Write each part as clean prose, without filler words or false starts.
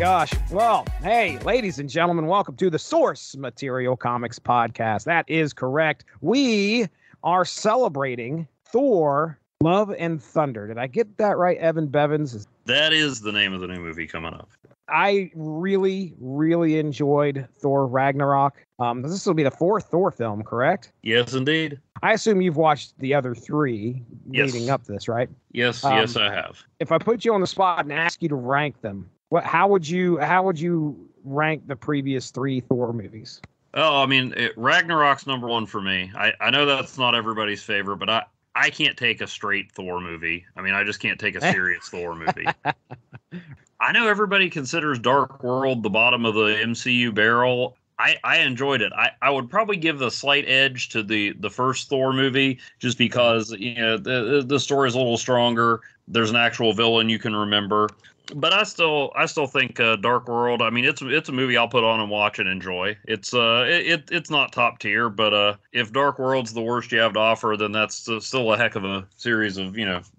gosh. Well, hey, ladies and gentlemen, welcome to the Source Material Comics Podcast. That is correct. We are celebrating Thor, Love and Thunder. Did I get that right, Evan Bevins? That is the name of the new movie coming up. I really, really enjoyed Thor Ragnarok. This will be the fourth Thor film, correct? Yes, indeed. I assume you've watched the other three leading up to this, right? Yes, yes, I have. If I put you on the spot and ask you to rank them, how would you rank the previous three Thor movies? Oh, I mean, Ragnarok's number one for me. I know that's not everybody's favorite, but I can't take a straight Thor movie. I mean, I just can't take a serious Thor movie. I know everybody considers Dark World the bottom of the MCU barrel. I enjoyed it. I would probably give the slight edge to the first Thor movie just because the story is a little stronger. There's an actual villain you can remember. But I still think Dark World. I mean, it's a movie I'll put on and watch and enjoy. It's not top tier, but if Dark World's the worst you have to offer, then that's still a heck of a series of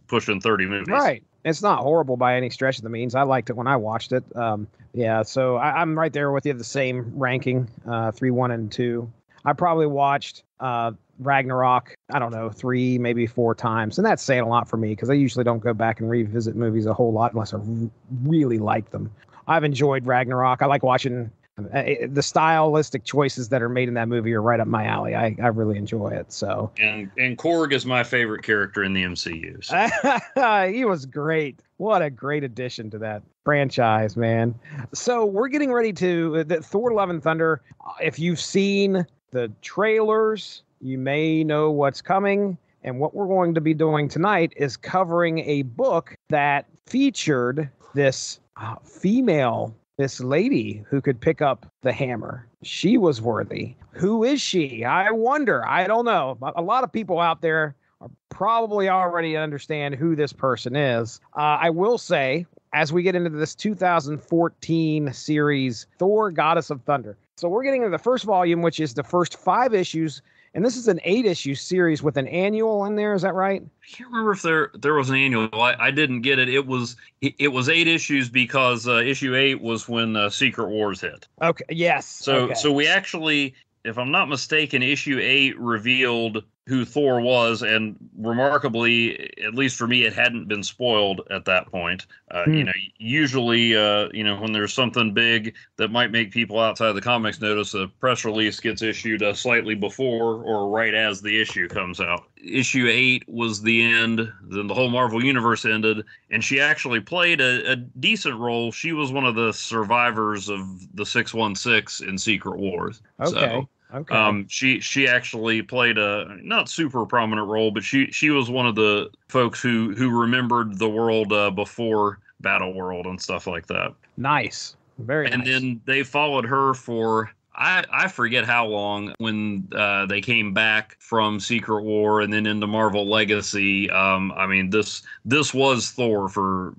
pushing 30 movies. Right. It's not horrible by any stretch of the means. I liked it when I watched it. So I'm right there with you. The same ranking, 3, 1, and 2. I probably watched Ragnarok, I don't know, 3, maybe 4 times. And that's saying a lot for me because I usually don't go back and revisit movies a whole lot unless I really like them. I've enjoyed Ragnarok. I like watching the stylistic choices that are made in that movie are right up my alley. I really enjoy it. So and Korg is my favorite character in the MCU. So. He was great. What a great addition to that franchise, man. So we're getting ready to the Thor: Love and Thunder. If you've seen the trailers, you may know what's coming. And what we're going to be doing tonight is covering a book that featured this this lady who could pick up the hammer. She was worthy. Who is she? I wonder. I don't know. A lot of people out there are probably already understand who this person is. I will say, as we get into this 2014 series, Thor, Goddess of Thunder. So we're getting into the first volume, which is the first 5 issues. And this is an 8-issue series with an annual in there. Is that right? I can't remember if there was an annual. I didn't get it. It was 8 issues because issue 8 was when Secret Wars hit. Okay. Yes. So we actually, if I'm not mistaken, issue 8 revealed who Thor was, and remarkably, at least for me, it hadn't been spoiled at that point. Usually, when there's something big that might make people outside the comics notice, a press release gets issued slightly before or right as the issue comes out. Issue 8 was the end, then the whole Marvel Universe ended, and she actually played a decent role. She was one of the survivors of the 616 in Secret Wars. Okay. So, okay. She actually played a not super prominent role, but she was one of the folks who remembered the world before Battle World and stuff like that. Nice. Very nice. And then they followed her for I forget how long when they came back from Secret War and then into Marvel Legacy. I mean, this was Thor for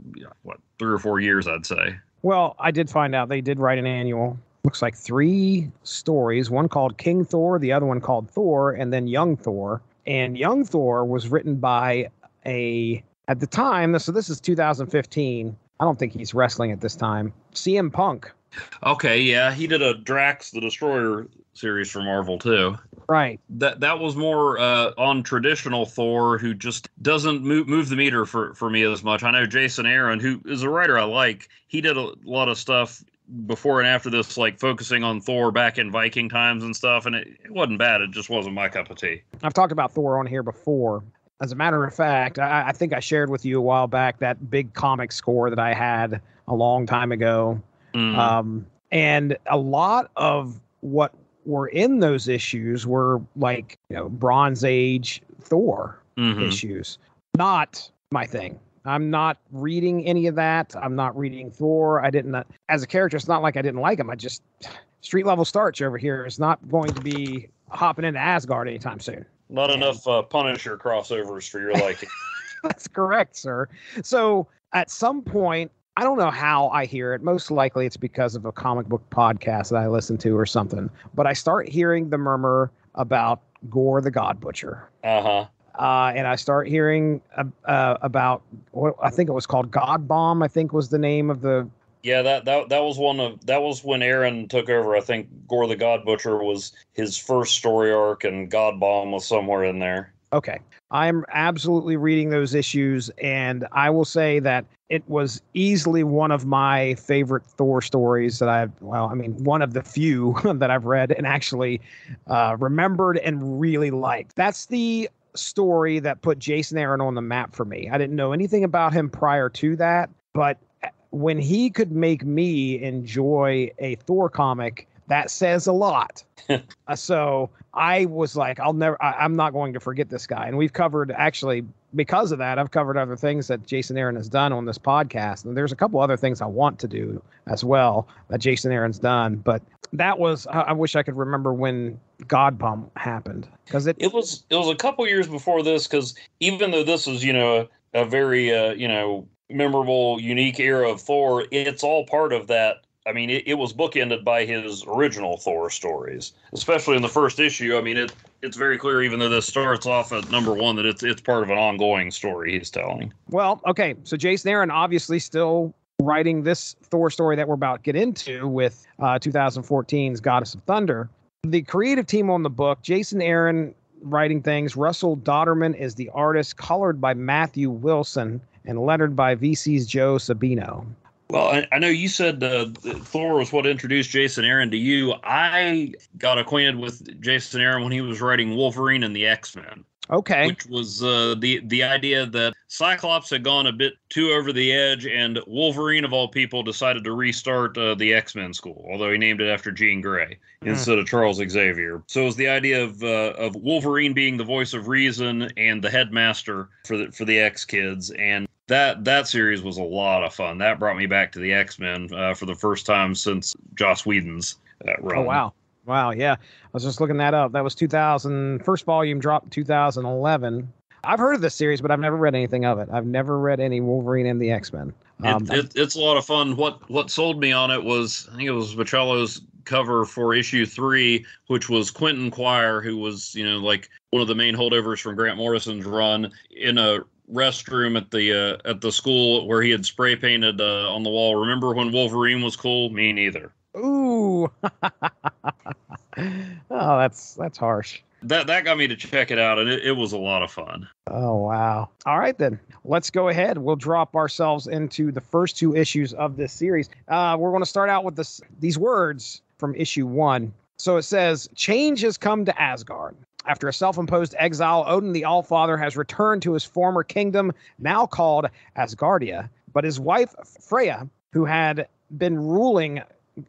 3 or 4 years, I'd say. Well, I did find out they did write an annual. Looks like 3 stories, one called King Thor, the other one called Thor, and then Young Thor. And Young Thor was written by at the time, so this is 2015. I don't think he's wrestling at this time. CM Punk. Okay, yeah, he did a Drax the Destroyer series for Marvel too. Right. That was more on traditional Thor, who just doesn't move the meter for me as much. I know Jason Aaron, who is a writer I like, he did a lot of stuff before and after this, like focusing on Thor back in Viking times and stuff, and it wasn't bad. It just wasn't my cup of tea. I've talked about Thor on here before. As a matter of fact, I think I shared with you a while back that big comic score that I had a long time ago. Mm-hmm. And a lot of what were in those issues were like, Bronze Age Thor issues. Not my thing. I'm not reading any of that. I'm not reading Thor. I didn't, as a character, it's not like I didn't like him. I just, street level Starch over here is not going to be hopping into Asgard anytime soon. Not enough Punisher crossovers for your liking. That's correct, sir. So at some point, I don't know how I hear it. Most likely it's because of a comic book podcast that I listen to or something. But I start hearing the murmur about Gore the God Butcher. Uh-huh. And I start hearing about what I think it was called God Bomb, I think was the name of the Yeah, that was when Aaron took over. I think Gore the God Butcher was his first story arc, and God Bomb was somewhere in there. Okay. I'm absolutely reading those issues, and I will say that it was easily one of my favorite Thor stories that one of the few that I've read and actually remembered and really liked. That's the story that put Jason Aaron on the map for me. I didn't know anything about him prior to that, but when he could make me enjoy a Thor comic, that says a lot. So I was like, I'm not going to forget this guy. And we've covered, actually, because of that, I've covered other things that Jason Aaron has done on this podcast. And there's a couple other things I want to do as well that Jason Aaron's done. But that was, I wish I could remember when God Bomb happened. Because it was a couple years before this, because even though this is, a very, memorable, unique era of Thor, it's all part of that. I mean, it was bookended by his original Thor stories, especially in the first issue. I mean, it's very clear, even though this starts off at number one, that it's part of an ongoing story he's telling. Well, okay, so Jason Aaron obviously still writing this Thor story that we're about to get into with 2014's Goddess of Thunder. The creative team on the book, Jason Aaron writing things, Russell Dodderman is the artist, colored by Matthew Wilson, and lettered by VC's Joe Sabino. Well, I know you said Thor was what introduced Jason Aaron to you. I got acquainted with Jason Aaron when he was writing Wolverine and the X-Men. Okay. Which was the idea that Cyclops had gone a bit too over the edge, and Wolverine, of all people, decided to restart the X-Men school, although he named it after Jean Grey instead of Charles Xavier. So it was the idea of Wolverine being the voice of reason and the headmaster for the X-Kids, and that series was a lot of fun. That brought me back to the X-Men for the first time since Joss Whedon's run. Oh, wow. Wow, yeah. I was just looking that up. That was 2000. First volume dropped in 2011. I've heard of this series, but I've never read anything of it. I've never read any Wolverine and the X-Men. It's a lot of fun. What sold me on it was, I think it was Bocello's cover for issue 3, which was Quentin Quire, who was, like one of the main holdovers from Grant Morrison's run, in a restroom at the school where he had spray painted on the wall, "Remember when Wolverine was cool? Me neither." Ooh. Oh, that's harsh. That got me to check it out, and it was a lot of fun. Oh, wow. All right, then. Let's go ahead. We'll drop ourselves into the first 2 issues of this series. We're going to start out with these words from issue 1. So it says, "Change has come to Asgard. After a self-imposed exile, Odin the Allfather has returned to his former kingdom, now called Asgardia. But his wife, Freya, who had been ruling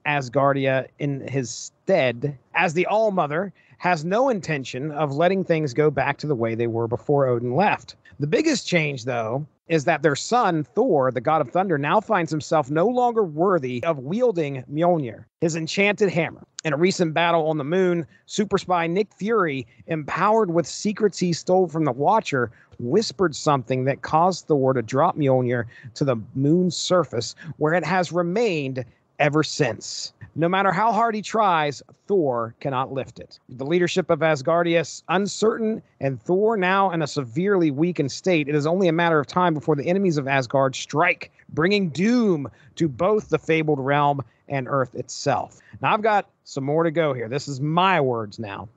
Asgardia in his stead as the All-Mother, has no intention of letting things go back to the way they were before Odin left. The biggest change, though, is that their son, Thor, the god of thunder, now finds himself no longer worthy of wielding Mjolnir, his enchanted hammer. In a recent battle on the moon, super spy Nick Fury, empowered with secrets he stole from the Watcher, whispered something that caused Thor to drop Mjolnir to the moon's surface, where it has remained ever since. No matter how hard he tries, Thor cannot lift it. The leadership of Asgardia is uncertain, and Thor now in a severely weakened state. It is only a matter of time before the enemies of Asgard strike, bringing doom to both the fabled realm and Earth itself." Now, I've got some more to go here. This is my words now.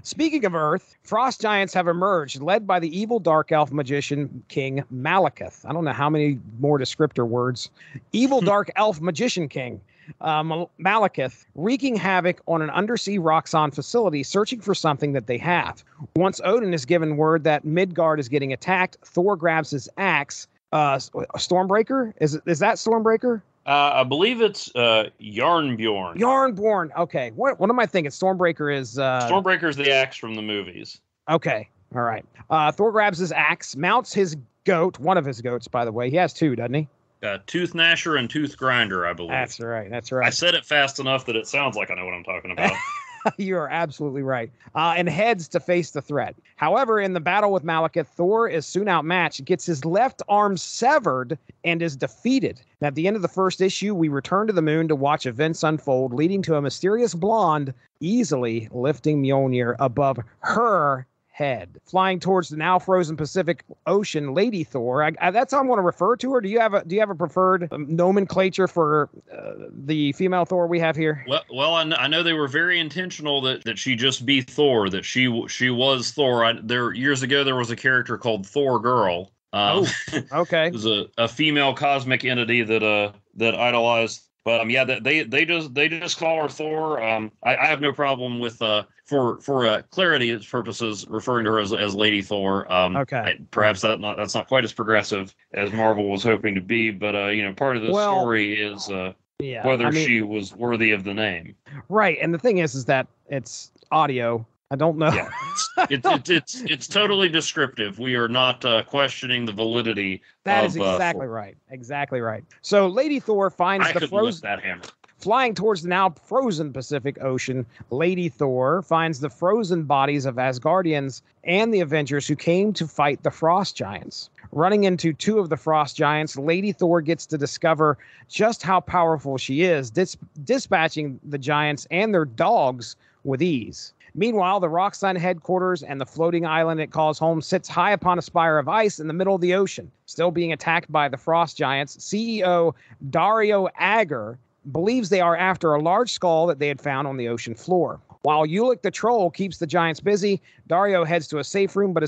Speaking of Earth, frost giants have emerged, led by the evil dark elf magician king Malekith. I don't know how many more descriptor words. Evil dark elf magician king Malekith, wreaking havoc on an undersea Roxxon facility, searching for something that they have. Once Odin is given word that Midgard is getting attacked, Thor grabs his axe. Stormbreaker? Is that Stormbreaker? I believe it's Yarnbjorn. Yarnborn. Okay. What am I thinking? Stormbreaker is... Stormbreaker's the axe from the movies. Okay. All right. Thor grabs his axe, mounts his goat, one of his goats, by the way. He has 2, doesn't he? Tooth Gnasher and Tooth Grinder, I believe. That's right. I said it fast enough that it sounds like I know what I'm talking about. You are absolutely right. And heads to face the threat. However, in the battle with Malekith, Thor is soon outmatched, gets his left arm severed, and is defeated. And at the end of the first issue, we return to the moon to watch events unfold, leading to a mysterious blonde easily lifting Mjolnir above her head. Flying towards the now frozen Pacific Ocean, Lady Thor. That's how I'm going to refer to her. Do you have a preferred nomenclature for the female Thor we have here? Well, I know they were very intentional that she just be Thor, that she was Thor. Years ago there was a character called Thor Girl. Okay. It was a female cosmic entity that idolized. But yeah, they just call her Thor. I have no problem with for clarity purposes referring to her as Lady Thor. Okay. Perhaps that's not quite as progressive as Marvel was hoping to be, but part of the story is whether she was worthy of the name. Right, and the thing is that it's audio. I don't know. Yeah, it's totally descriptive. We are not questioning the validity. That is exactly right. Exactly right. So Lady Thor finds the frozen that hammer. Flying towards the now frozen Pacific Ocean, Lady Thor finds the frozen bodies of Asgardians and the Avengers who came to fight the Frost Giants. Running into two of the Frost Giants, Lady Thor gets to discover just how powerful she is, dispatching the giants and their dogs with ease. Meanwhile, the Roxxon headquarters and the floating island it calls home sits high upon a spire of ice in the middle of the ocean. Still being attacked by the Frost Giants, CEO Dario Agger believes they are after a large skull that they had found on the ocean floor. While Ulik the Troll keeps the giants busy, Dario heads to a safe room but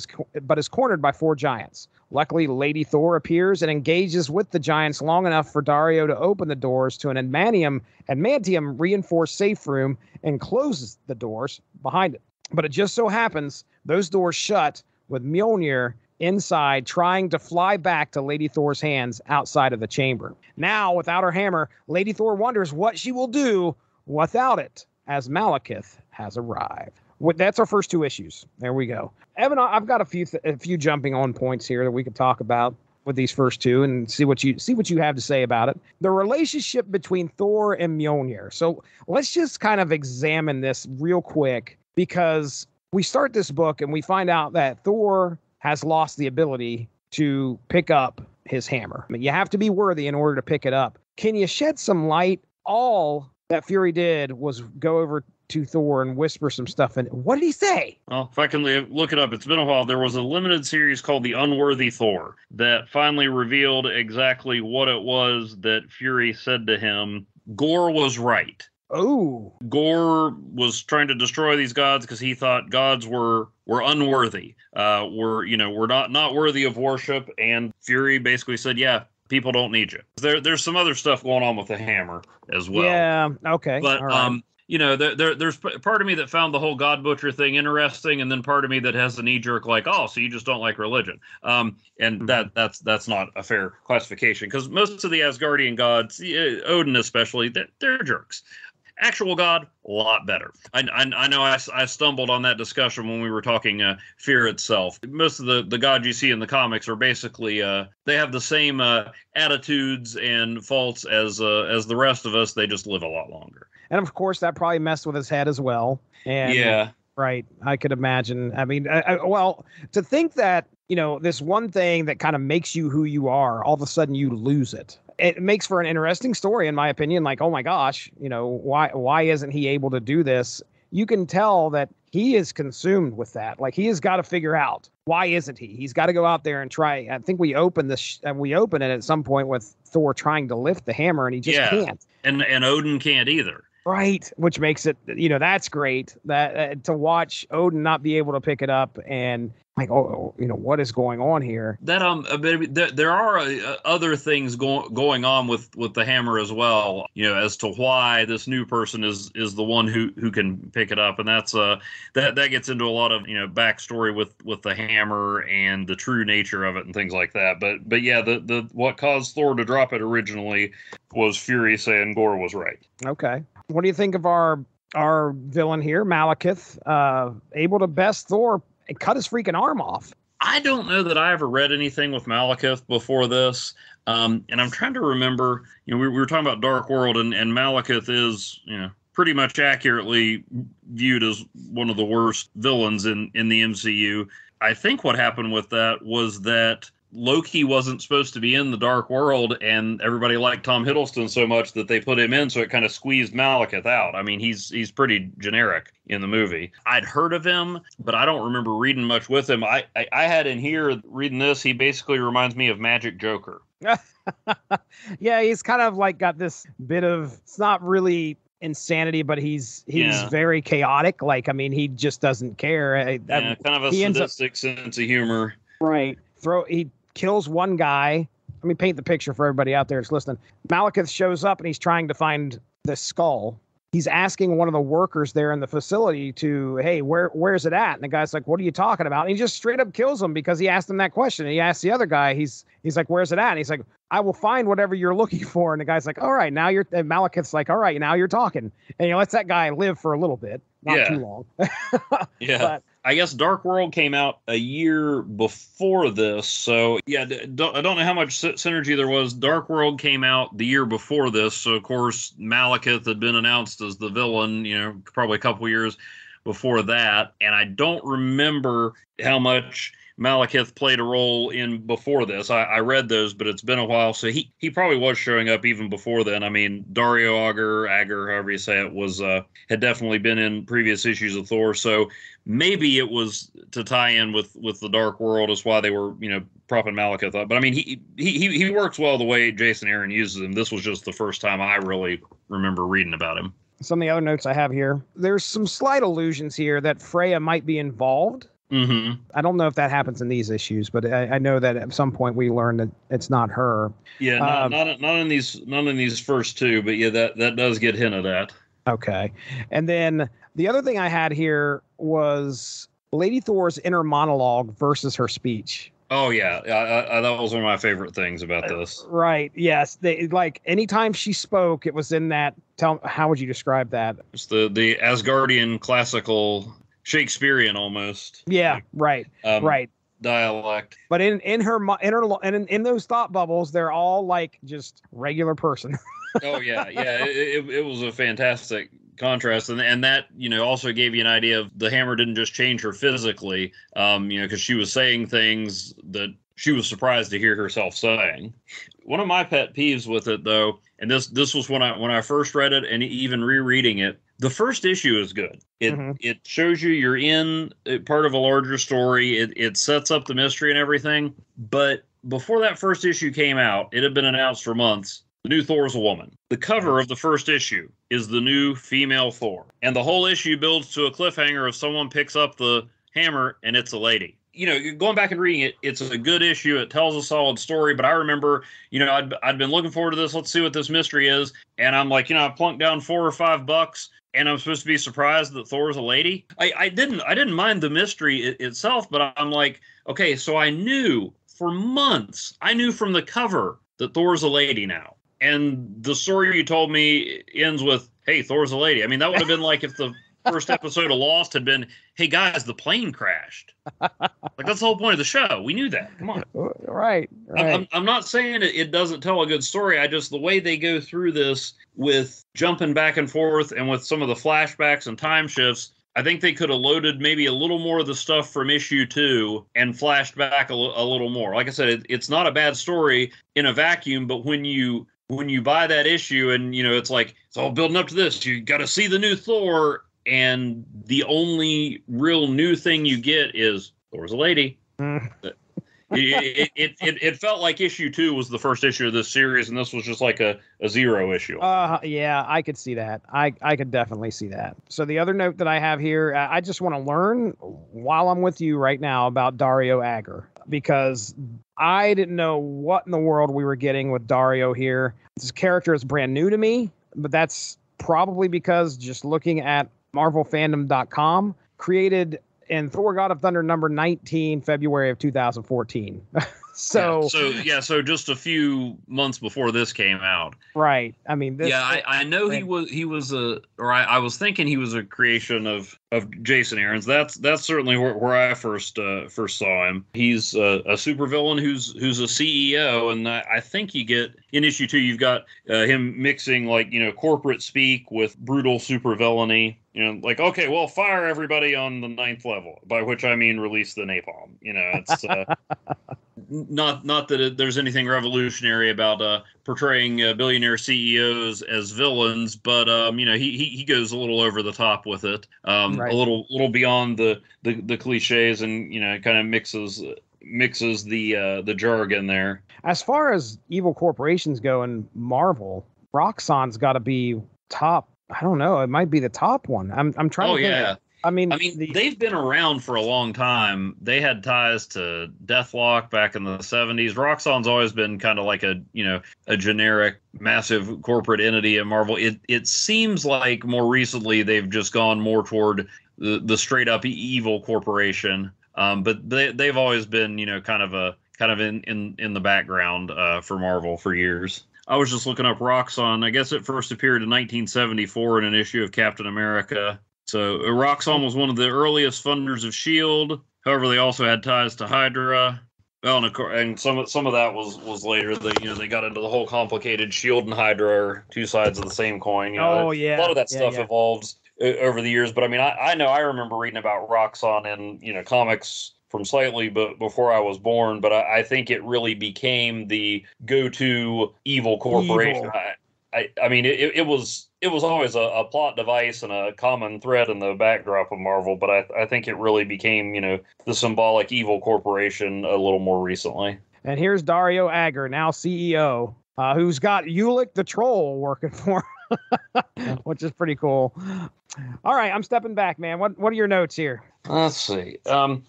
is cornered by four giants. Luckily, Lady Thor appears and engages with the giants long enough for Dario to open the doors to an adamantium reinforced safe room and closes the doors behind it. But it just so happens those doors shut with Mjolnir inside trying to fly back to Lady Thor's hands outside of the chamber. Now, without her hammer, Lady Thor wonders what she will do without it as Malekith has arrived. That's our first two issues. There we go. Evan, I've got a few jumping on points here that we could talk about with these first two and see what you have to say about it. The relationship between Thor and Mjolnir. So let's just kind of examine this real quick, because we start this book and we find out that Thor has lost the ability to pick up his hammer. I mean, you have to be worthy in order to pick it up. Can you shed some light? All that Fury did was go over to Thor and whisper some stuff. And what did he say? Well, if I can look it up, it's been a while. There was a limited series called The Unworthy Thor that finally revealed exactly what it was that Fury said to him. Gore was right. Oh. Gore was trying to destroy these gods because he thought gods were unworthy, were not worthy of worship. And Fury basically said, yeah, people don't need you. There's some other stuff going on with the hammer as well. Yeah. Okay. But right. There's part of me that found the whole God Butcher thing interesting, and then part of me that has a knee jerk like, oh, so you just don't like religion. And that's not a fair classification, because most of the Asgardian gods, Odin especially, they're jerks. Actual God, a lot better. I know I stumbled on that discussion when we were talking Fear itself. Most of the gods you see in the comics are basically they have the same attitudes and faults as the rest of us. They just live a lot longer. And of course, that probably messed with his head as well. And yeah, right. I could imagine. I mean, well, to think that this one thing that kind of makes you who you are, all of a sudden you lose it. It makes for an interesting story, in my opinion. Like, oh my gosh, why isn't he able to do this? You can tell that he is consumed with that. Like, he has got to figure out, why isn't he? He's got to go out there and try. I think we open it at some point with Thor trying to lift the hammer, and he just can't. And Odin can't either. Right, which makes it, that's great that to watch Odin not be able to pick it up and like, what is going on here? That there are other things going on with the hammer as well. As to why this new person is the one who can pick it up, and that's that gets into a lot of backstory with the hammer and the true nature of it and things like that. But yeah, the what caused Thor to drop it originally was Fury saying Gore was right. Okay. What do you think of our villain here, Malekith, able to best Thor and cut his freaking arm off? I don't know that I ever read anything with Malekith before this, and I'm trying to remember. We were talking about Dark World, and Malekith is pretty much accurately viewed as one of the worst villains in the MCU. I think what happened with that was that Loki wasn't supposed to be in the Dark World, and everybody liked Tom Hiddleston so much that they put him in, so it kind of squeezed Malekith out. I mean, he's pretty generic in the movie. I'd heard of him, but I don't remember reading much with him. I had in here reading this, he basically reminds me of Magic Joker. Yeah, he's kind of like got this bit of, it's not really insanity, but he's very chaotic. Like, I mean, he just doesn't care. Kind of a sadistic sense of humor. Right. He kills one guy. Let me paint the picture for everybody out there that's listening. Malekith shows up and he's trying to find the skull. He's asking one of the workers there in the facility to, hey, where's it at? And the guy's like, what are you talking about? And he just straight up kills him because he asked him that question. And he asked the other guy, he's like, where's it at? And he's like, I will find whatever you're looking for. And the guy's like, all right, now and Malekith's like, all right, now you're talking. And he lets that guy live for a little bit, not too long. Yeah. But I guess Dark World came out a year before this. So, yeah, I don't know how much synergy there was. Dark World came out the year before this. So, of course, Malekith had been announced as the villain, probably a couple years before that. And I don't remember how much Malekith played a role in before this. I read those, but it's been a while. So he probably was showing up even before then. I mean, Dario Agger, however you say it, had definitely been in previous issues of Thor. So maybe it was to tie in with the Dark World is why they were, propping Malekith up. But I mean, he works well the way Jason Aaron uses him. This was just the first time I really remember reading about him. Some of the other notes I have here, there's some slight allusions here that Freya might be involved. Mm-hmm. I don't know if that happens in these issues, but I know that at some point we learned that it's not her. Yeah, not in these first two, but yeah, that does get hinted at. Okay, and then the other thing I had here was Lady Thor's inner monologue versus her speech. Oh yeah, that was one of my favorite things about this. Right? Yes, anytime she spoke, it was in that. How would you describe that? It's the Asgardian classical. Shakespearean almost. Yeah, right. Right. Dialect. But in those thought bubbles, they're all like just regular person. Oh yeah. It was a fantastic contrast, and that also gave you an idea of the hammer didn't just change her physically, because she was saying things that she was surprised to hear herself saying. One of my pet peeves with it, though, and this was when I first read it, and even rereading it. The first issue is good. It shows you you're in part of a larger story. It sets up the mystery and everything. But before that first issue came out, it had been announced for months. The new Thor is a woman. The cover of the first issue is the new female Thor. And the whole issue builds to a cliffhanger if someone picks up the hammer and it's a lady. Going back and reading it, it's a good issue. It tells a solid story. But I remember, I'd been looking forward to this. Let's see what this mystery is. And I'm like, I plunked down $4 or $5. And I'm supposed to be surprised that Thor's a lady. I didn't mind the mystery itself, but I'm like, okay, so I knew for months. I knew from the cover that Thor's a lady now. And the story you told me ends with, hey, Thor's a lady. I mean, that would have been like if the first episode of Lost had been, hey guys, the plane crashed. Like that's the whole point of the show. We knew that. Come on. Right. I'm not saying it doesn't tell a good story. The way they go through this with jumping back and forth and with some of the flashbacks and time shifts, I think they could have loaded maybe a little more of the stuff from issue 2 and flashed back a little more. Like I said, it's not a bad story in a vacuum, but when you buy that issue and, it's like, it's all building up to this, you got to see the new Thor. And the only real new thing you get is Thor's a lady. It felt like issue 2 was the first issue of this series, and this was just like a 0 issue. Yeah, I could see that. I could definitely see that. So the other note that I have here, I just want to learn while I'm with you right now about Dario Agger, because I didn't know what in the world we were getting with Dario here. This character is brand new to me, but that's probably because just looking at MarvelFandom.com, created in Thor God of Thunder number 19, February of 2014. So just a few months before this came out. Right. I mean, I know he was I was thinking he was a creation of Jason Aaron's. That's certainly where I first saw him. He's a supervillain who's a CEO, and I think you get in issue 2 you've got him mixing corporate speak with brutal supervillainy. Like, okay, well, fire everybody on the 9th level, by which I mean release the napalm. It's not that there's anything revolutionary about portraying billionaire CEOs as villains, but he goes a little over the top with it, Right. a little beyond the cliches, and kind of mixes the jargon there. As far as evil corporations go in Marvel, Roxxon's got to be top. I don't know. It might be the top one. I'm trying to think. Yeah. I mean, they've been around for a long time. They had ties to Deathlock back in the 70s. Roxxon's always been kind of like a generic, massive corporate entity at Marvel. It seems like more recently they've just gone more toward the straight up evil corporation. But they've always been, kind of in the background for Marvel for years. I was just looking up Roxxon. I guess it first appeared in 1974 in an issue of Captain America. So Roxxon was one of the earliest funders of S.H.I.E.L.D. However, they also had ties to Hydra. Well, and some of that was later. They got into the whole complicated S.H.I.E.L.D. and Hydra are two sides of the same coin. A lot of that stuff evolves over the years. But I mean, I remember reading about Roxxon in comics from slightly before I was born. But I think it really became the go-to evil corporation. I mean, it was always a plot device and a common thread in the backdrop of Marvel, but I think it really became, the symbolic evil corporation a little more recently. And here's Dario Agger, now CEO, who's got Ulick the Troll working for him, which is pretty cool. All right, I'm stepping back, man. What are your notes here? Let's see. Well,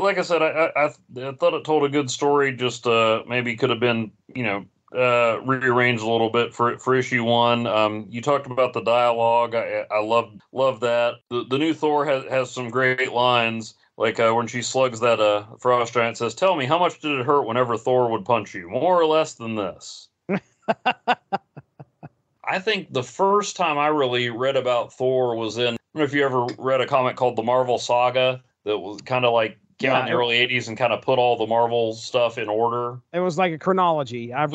like I said, I thought it told a good story. Just maybe could have been, rearranged a little bit for issue 1. You talked about the dialogue. I love that. The new Thor has some great lines, like when she slugs that frost giant, says, "Tell me, how much did it hurt whenever Thor would punch you? More or less than this." I think the first time I really read about Thor was in, I don't know if you ever read a comic called The Marvel Saga that was kind of like came out in the early 80s and kind of put all the Marvel stuff in order. It was like a chronology. I've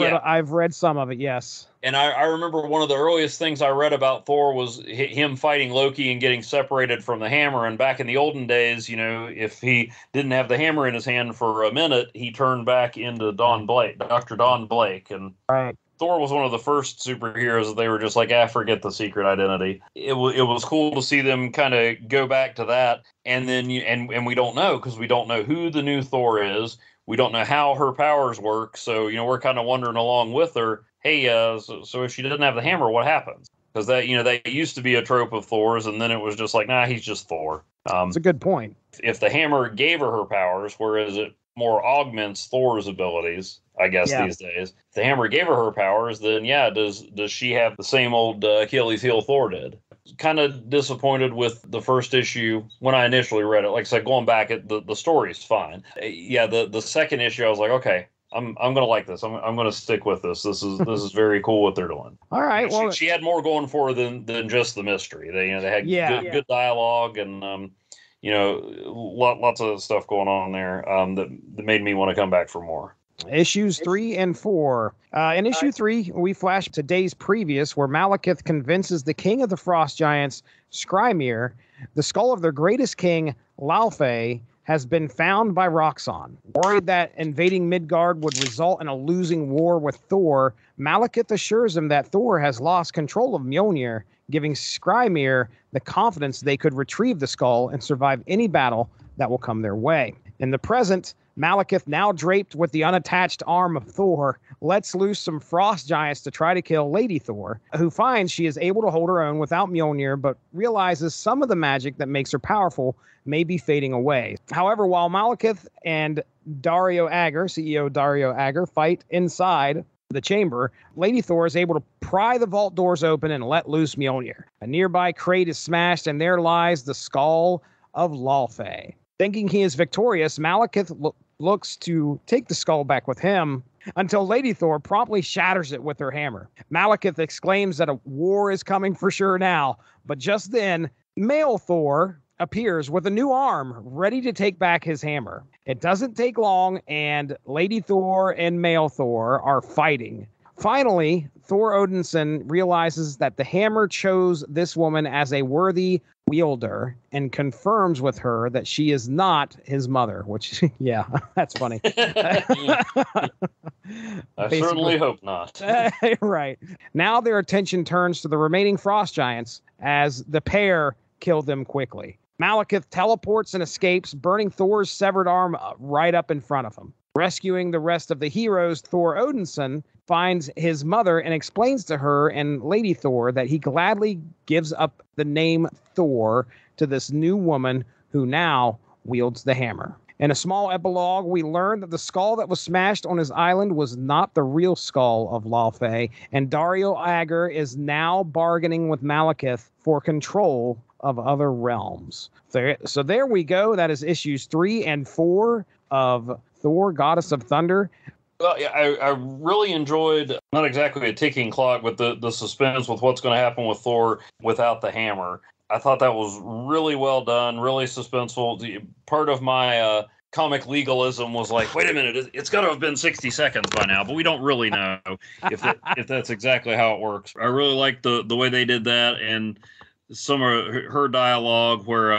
read some of it, yes. And I remember one of the earliest things I read about Thor was him fighting Loki and getting separated from the hammer. And back in the olden days, if he didn't have the hammer in his hand for a minute, he turned back into Dr. Don Blake. And right. Thor was one of the first superheroes that they were just like, forget the secret identity. It was cool to see them kind of go back to that. And then and we don't know, because we don't know who the new Thor is. We don't know how her powers work. So, we're kind of wondering along with her, hey, so if she doesn't have the hammer, what happens? Because that used to be a trope of Thor's, and then it was just like, nah, he's just Thor. That's a good point. If the hammer gave her powers, whereas it more augments Thor's abilities, I guess, these days. If the hammer gave her powers, then does she have the same old Achilles heel Thor did? Kind of disappointed with the first issue when I initially read it. Like I said, going back, the story's fine. The second issue, I was like, okay, I'm gonna like this. I'm gonna stick with this. This is very cool what they're doing. All right. Well, she had more going for her than just the mystery. They had good dialogue and lots of stuff going on there that made me want to come back for more. Issues 3 and 4. In issue 3, we flash to days previous, where Malekith convinces the king of the frost giants, Skrymir, the skull of their greatest king, Laufey, has been found by Roxxon. Worried that invading Midgard would result in a losing war with Thor, Malekith assures him that Thor has lost control of Mjolnir, giving Skrymir the confidence they could retrieve the skull and survive any battle that will come their way. In the present, Malekith, now draped with the unattached arm of Thor, lets loose some frost giants to try to kill Lady Thor, who finds she is able to hold her own without Mjolnir, but realizes some of the magic that makes her powerful may be fading away. However, while Malekith and Dario Agger, CEO Dario Agger, fight inside the chamber, Lady Thor is able to pry the vault doors open and let loose Mjolnir. A nearby crate is smashed, and there lies the skull of Laufey. Thinking he is victorious, Malekith looks to take the skull back with him until Lady Thor promptly shatters it with her hammer. Malekith exclaims that a war is coming for sure now, but just then, male Thor appears with a new arm, ready to take back his hammer. It doesn't take long, and Lady Thor and male Thor are fighting. Finally, Thor Odinson realizes that the hammer chose this woman as a worthy wielder and confirms with her that she is not his mother, which, yeah, that's funny. I certainly hope not. Right. Now their attention turns to the remaining frost giants as the pair kill them quickly. Malekith teleports and escapes, burning Thor's severed arm right up in front of him. Rescuing the rest of the heroes, Thor Odinson finds his mother and explains to her and Lady Thor that he gladly gives up the name Thor to this new woman who now wields the hammer. In a small epilogue, we learn that the skull that was smashed on his island was not the real skull of Laufey, and Dario Agger is now bargaining with Malekith for control of other realms. So there we go. That is issues 3 and 4 of Thor, Goddess of Thunder. Well, yeah, I really enjoyed, not exactly a ticking clock, but the suspense with what's going to happen with Thor without the hammer. I thought that was really well done, really suspenseful. Part of my comic legalism was like, wait a minute, it's got to have been 60 seconds by now, but we don't really know if that's exactly how it works. I really liked the way they did that, and some of her dialogue where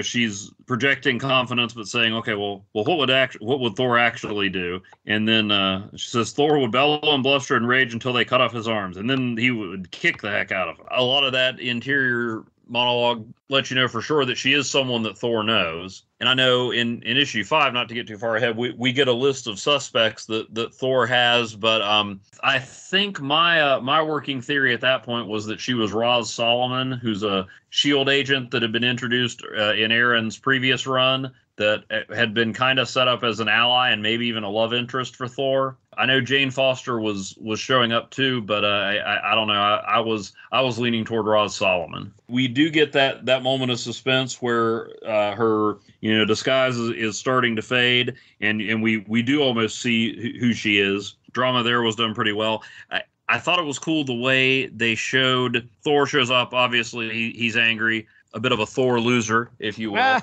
she's projecting confidence but saying, okay, well what would Thor actually do? And then she says Thor would bellow and bluster and rage until they cut off his arms, and then he would kick the heck out of him. A lot of that interior monologue lets you know for sure that she is someone that Thor knows. And I know in issue 5, not to get too far ahead, we get a list of suspects that Thor has, but I think my working theory at that point was that she was Roz Solomon, who's a S.H.I.E.L.D. agent that had been introduced in Aaron's previous run, that had been kind of set up as an ally and maybe even a love interest for Thor. I know Jane Foster was showing up too, but I don't know. I was leaning toward Roz Solomon. We do get that moment of suspense where her disguise is starting to fade, and we do almost see who she is. Drama there was done pretty well. I thought it was cool the way they showed Thor shows up. Obviously, he's angry, a bit of a Thor loser, if you will.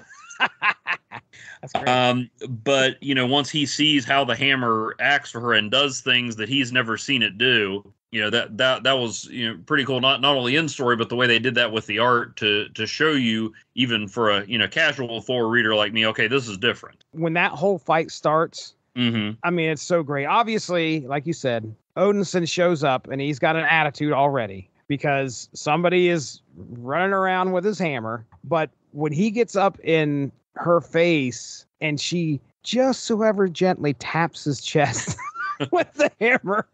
That's great. But once he sees how the hammer acts for her and does things that he's never seen it do, that was pretty cool. Not only in story, but the way they did that with the art to show you, even for a casual Thor reader like me, okay, this is different. When that whole fight starts, I mean, it's so great. Obviously, like you said, Odinson shows up and he's got an attitude already because somebody is running around with his hammer. But when he gets up in her face and she just so ever gently taps his chest with the hammer,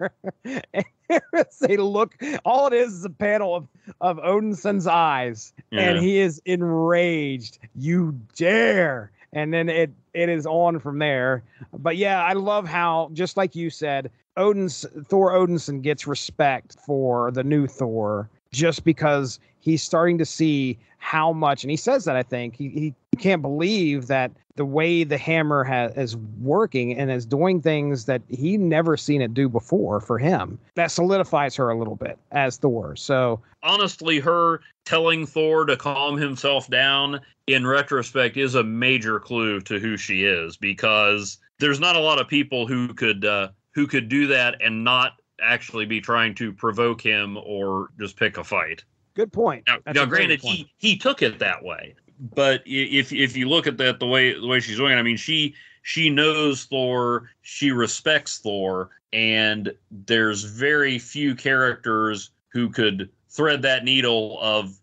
and there's a look, all it is a panel of Odinson's eyes, and he is enraged. You dare. And then it is on from there. But yeah, I love how, just like you said, Thor Odinson gets respect for the new Thor just because he's starting to see how much, and he says that, I think, he can't believe that the way the hammer is working and is doing things that he never seen it do before for him. That solidifies her a little bit as Thor. So honestly, her telling Thor to calm himself down in retrospect is a major clue to who she is, because there's not a lot of people who could do that and not actually be trying to provoke him or just pick a fight. Good point. Now granted, he took it that way, but if you look at that the way she's doing it, I mean, she knows Thor, she respects Thor, and there's very few characters who could thread that needle of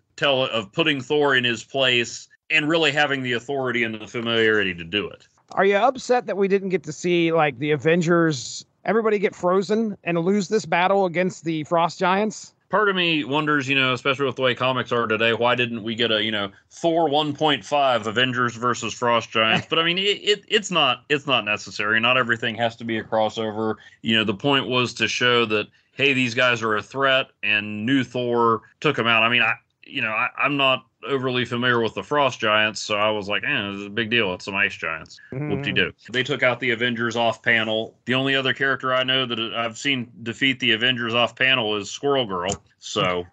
putting Thor in his place and really having the authority and the familiarity to do it. Are you upset that we didn't get to see like the Avengers, everybody get frozen and lose this battle against the Frost Giants? Part of me wonders, especially with the way comics are today, why didn't we get a, Thor 1.5 Avengers versus Frost Giants? But I mean, it's not necessary. Not everything has to be a crossover. The point was to show that, hey, these guys are a threat, and new Thor took them out. I mean, I'm not overly familiar with the Frost Giants, so I was like, it's a big deal. It's some ice giants. Whoop-de-doo. They took out the Avengers off panel. The only other character I know that I've seen defeat the Avengers off panel is Squirrel Girl. So,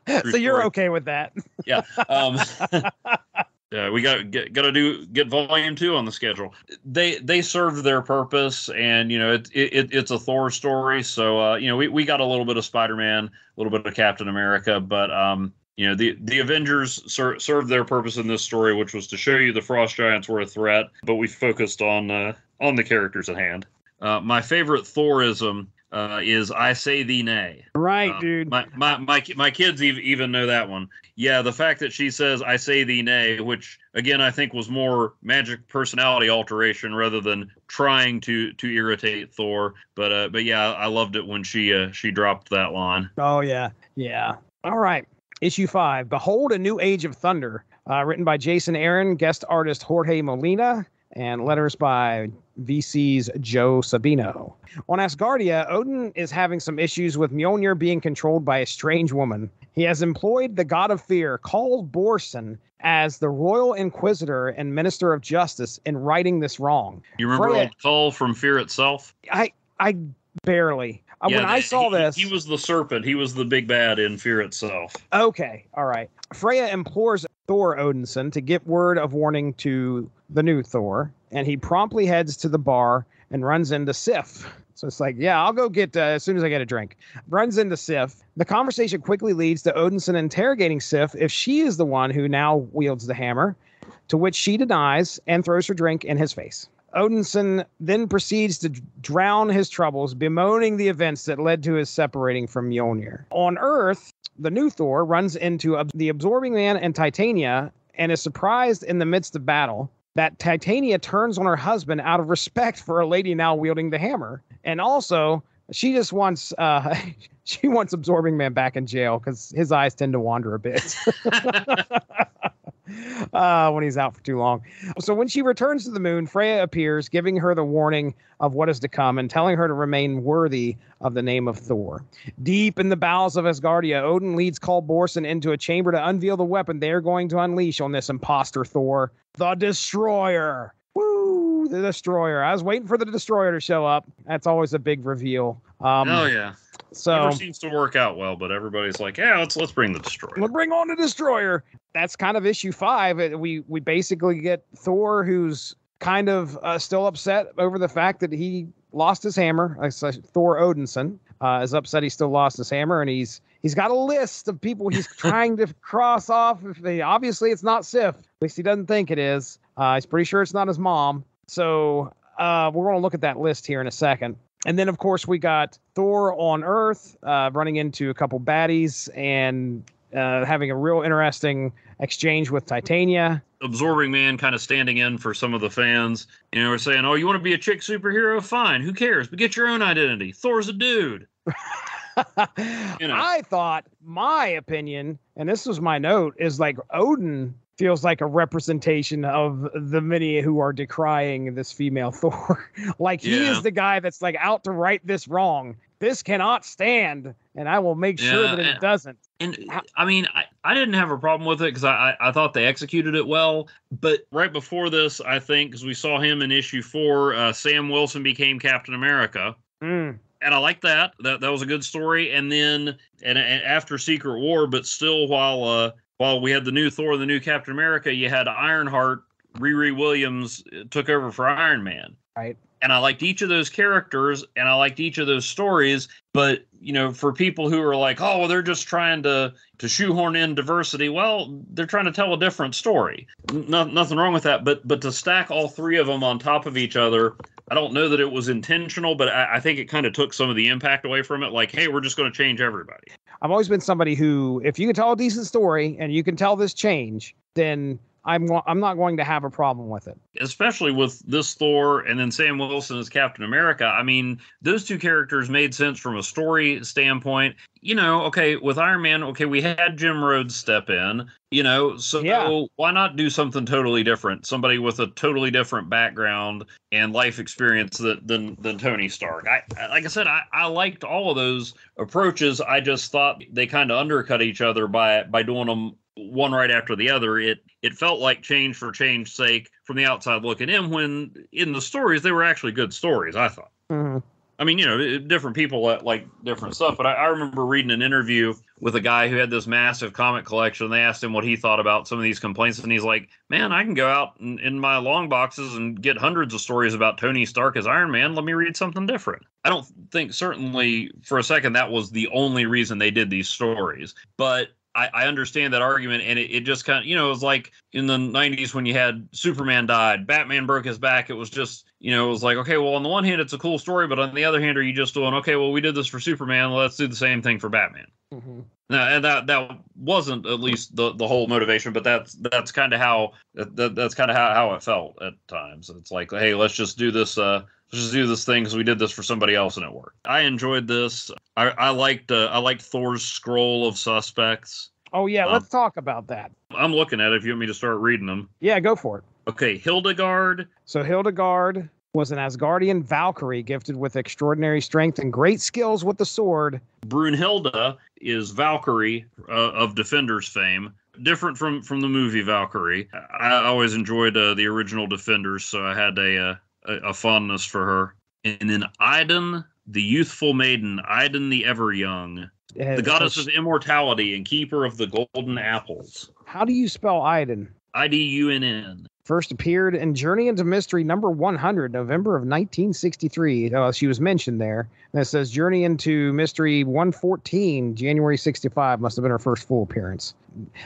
so you're okay with that? Yeah. We got to get volume 2 on the schedule. They served their purpose, and it's a Thor story. So we got a little bit of Spider-Man, a little bit of Captain America, but you know, the Avengers served their purpose in this story, which was to show you the frost giants were a threat, but we focused on the characters at hand. My favorite Thorism is "I say thee nay." Right, dude. My kids even know that one. Yeah, the fact that she says "I say thee nay," which again I think was more magic personality alteration rather than trying to irritate Thor. But yeah, I loved it when she dropped that line. Oh yeah, yeah. All right. Issue 5, Behold a New Age of Thunder, written by Jason Aaron, guest artist Jorge Molina, and letters by VC's Joe Sabino. On Asgardia, Odin is having some issues with Mjolnir being controlled by a strange woman. He has employed the god of fear, Carl Borson, as the royal inquisitor and minister of justice in righting this wrong. You remember old Cull from Fear itself? I barely. Yeah, when I saw this... He was the serpent. He was the big bad in Fear itself. Okay, all right. Freya implores Thor Odinson to get word of warning to the new Thor, and he promptly heads to the bar and runs into Sif. So it's like, yeah, I'll go get, as soon as I get a drink. Runs into Sif. The conversation quickly leads to Odinson interrogating Sif if she is the one who now wields the hammer, to which she denies and throws her drink in his face. Odinson then proceeds to drown his troubles, bemoaning the events that led to his separating from Mjolnir. On Earth, the new Thor runs into the Absorbing Man and Titania and is surprised in the midst of battle that Titania turns on her husband out of respect for a lady now wielding the hammer. And also, she just wants she wants Absorbing Man back in jail because his eyes tend to wander a bit. When he's out for too long. So when she returns to the moon, Freya appears, giving her the warning of what is to come and telling her to remain worthy of the name of Thor. Deep in the bowels of Asgardia, Odin leads Carl Borson into a chamber to unveil the weapon they are going to unleash on this imposter Thor, the Destroyer. Woo, the Destroyer. I was waiting for the Destroyer to show up. That's always a big reveal. Oh yeah. So never seems to work out well, but everybody's like, yeah, let's bring the Destroyer. Let's bring on the Destroyer. That's kind of issue 5. We basically get Thor, who's kind of still upset over the fact that he lost his hammer. Thor Odinson is upset he still lost his hammer, and he's got a list of people he's trying to cross off. Obviously, it's not Sif. At least he doesn't think it is. He's pretty sure it's not his mom. So we're going to look at that list here in a second. And then, of course, we got Thor on Earth running into a couple baddies and having a real interesting exchange with Titania. Absorbing Man kind of standing in for some of the fans. You know, we're saying, oh, you want to be a chick superhero? Fine. Who cares? But get your own identity. Thor's a dude. You know. I thought, my opinion, and this was my note, is like Odin feels like a representation of the many who are decrying this female Thor. Like he is the guy that's like out to right this wrong. This cannot stand, and I will make sure that it doesn't. And I mean, I didn't have a problem with it because I thought they executed it well. But right before this, I think, because we saw him in issue 4, Sam Wilson became Captain America. And I like that. That was a good story. And then and after Secret War, but still while we had the new Thor, the new Captain America, you had Ironheart, Riri Williams took over for Iron Man. Right. And I liked each of those characters and I liked each of those stories. But, you know, for people who are like, oh, well, they're just trying to shoehorn in diversity. Well, they're trying to tell a different story. Nothing wrong with that. But to stack all three of them on top of each other, I don't know that it was intentional, but I think it kind of took some of the impact away from it. Like, hey, we're just going to change everybody. I've always been somebody who, if you can tell a decent story and you can tell this change, then I'm not going to have a problem with it. Especially with this Thor and then Sam Wilson as Captain America. I mean, those two characters made sense from a story standpoint. You know, okay, with Iron Man, okay, we had Jim Rhodes step in, you know, so why not do something totally different? Somebody with a totally different background and life experience than Tony Stark. Like I said, I liked all of those approaches. I just thought they kind of undercut each other by doing them one right after the other. It felt like change for change's sake from the outside looking in, when in the stories, they were actually good stories, I thought. Mm-hmm. I mean, you know, different people like different stuff, but I remember reading an interview with a guy who had this massive comic collection. They asked him what he thought about some of these complaints, and he's like, man, I can go out in my long boxes and get hundreds of stories about Tony Stark as Iron Man. Let me read something different. I don't think certainly for a second that was the only reason they did these stories, but I understand that argument, and it just kind of, it was like in the 90s when you had Superman died, Batman broke his back. It was just, it was like, okay, well, on the one hand, it's a cool story, but on the other hand, are you just doing, okay, well, we did this for Superman, let's do the same thing for Batman. Mm-hmm. Now, and that wasn't at least the whole motivation, but that's kind of how that's kind of how it felt at times. It's like, hey, let's just do this. Let's just do this thing because we did this for somebody else and it worked. I enjoyed this. I liked Thor's scroll of suspects. Oh yeah, let's talk about that. I'm looking at it. If you want me to start reading them. Yeah, go for it. Okay, Hildegard. So Hildegard was an Asgardian Valkyrie gifted with extraordinary strength and great skills with the sword. Brunhilde is Valkyrie of Defenders fame. Different from the movie Valkyrie. I always enjoyed the original Defenders, so I had a fondness for her. And then Idun, the youthful maiden, Idun the ever young, the goddess of immortality and keeper of the golden apples. How do you spell Idun? Idunn. First appeared in Journey into Mystery number 100, November of 1963. She was mentioned there. And it says Journey into Mystery 114, January 65. Must have been her first full appearance.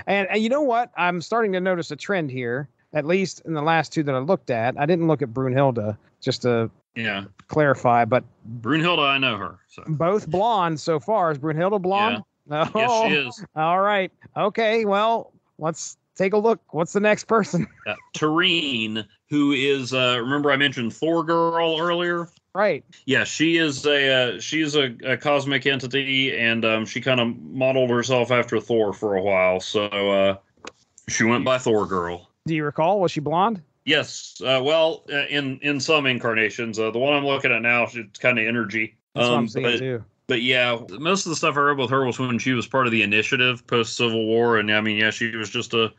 And you know what? I'm starting to notice a trend here, at least in the last two that I looked at. I didn't look at Brunhilde, just to clarify. But Brunhilde, I know her. So. Both blonde so far. Is Brunhilde blonde? Yeah. Oh, yes, she is. All right. Okay, well, let's take a look. What's the next person? Tareen, who is remember I mentioned Thor girl earlier? Right. Yeah, she is she's a cosmic entity, and she kind of modeled herself after Thor for a while. So she went by Thor girl. Do you recall? Was she blonde? Yes. Well, in some incarnations, the one I'm looking at now, it's kind of energy. That's what I'm seeing too. But yeah, most of the stuff I read with her was when she was part of the Initiative post-Civil War. And I mean, yeah, she was just a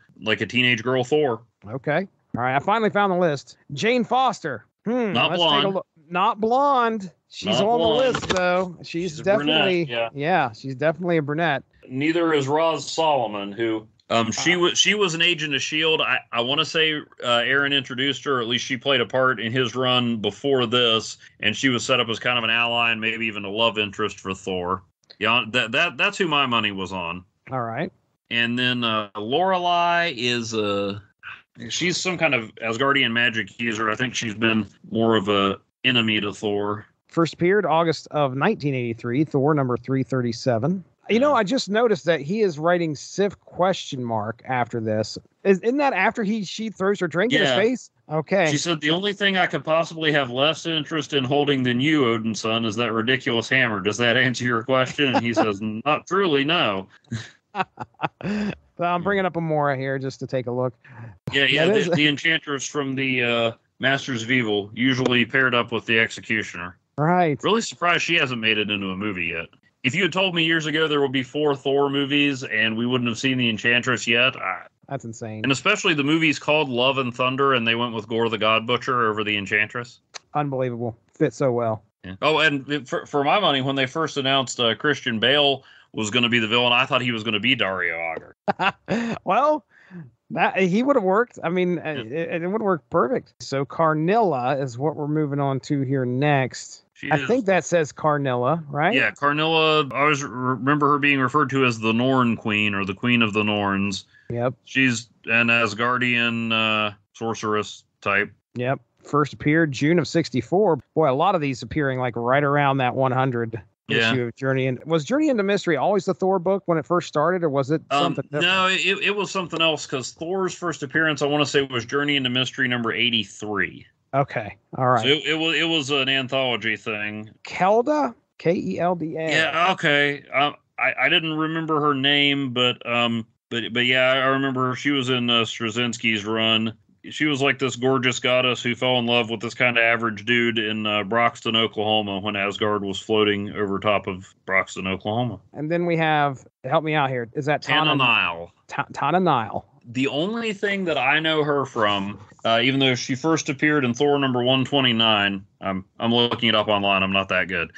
teenage girl Thor. Okay. All right. I finally found the list. Jane Foster. Not blonde. Take a look. Not blonde. She's on the list, though. She's definitely, brunette, she's definitely a brunette. Neither is Roz Solomon, who she was an agent of S.H.I.E.L.D. I want to say Aaron introduced her, or at least she played a part in his run before this, and she was set up as kind of an ally and maybe even a love interest for Thor. Yeah, that's who my money was on. All right. And then Lorelei is she's some kind of Asgardian magic user. I think she's been more of a enemy to Thor. First appeared August of 1983, Thor number 337. I just noticed that he is writing Sif ? After this. Isn't that after she throws her drink in his face? Okay. She said, the only thing I could possibly have less interest in holding than you, Odinson, is that ridiculous hammer. Does that answer your question? And he says, not truly, no. Well, I'm bringing up Amora here just to take a look. Yeah, the Enchantress from the Masters of Evil, usually paired up with the Executioner. Right. Really surprised she hasn't made it into a movie yet. If you had told me years ago there would be 4 Thor movies and we wouldn't have seen the Enchantress yet, that's insane. And especially the movie's called Love and Thunder, and they went with Gore the God Butcher over the Enchantress. Unbelievable. Fits so well. Yeah. Oh, and for my money, when they first announced Christian Bale was going to be the villain, I thought he was going to be Dario Agger. Well, he would have worked. I mean, it would have worked perfect. So Carnilla is what we're moving on to here next. I think that says Carnilla, right? Yeah, Carnilla. I always remember her being referred to as the Norn Queen or the Queen of the Norns. Yep. She's an Asgardian sorceress type. Yep. First appeared June of 1964. Boy, a lot of these appearing like right around that 100 issue of Journey. Was Journey into Mystery always the Thor book when it first started, or was it something different? No, it was something else, because Thor's first appearance, I want to say, was Journey into Mystery number 83. Okay. All right. So it was an anthology thing. Kelda? Kelda. Yeah, okay. I didn't remember her name, but yeah, I remember her. She was in Straczynski's run. She was like this gorgeous goddess who fell in love with this kind of average dude in Broxton, Oklahoma, when Asgard was floating over top of Broxton, Oklahoma. And then we have, help me out here, is that Tana Nile? Tana Nile. The only thing that I know her from, even though she first appeared in Thor number 129, I'm looking it up online. I'm not that good.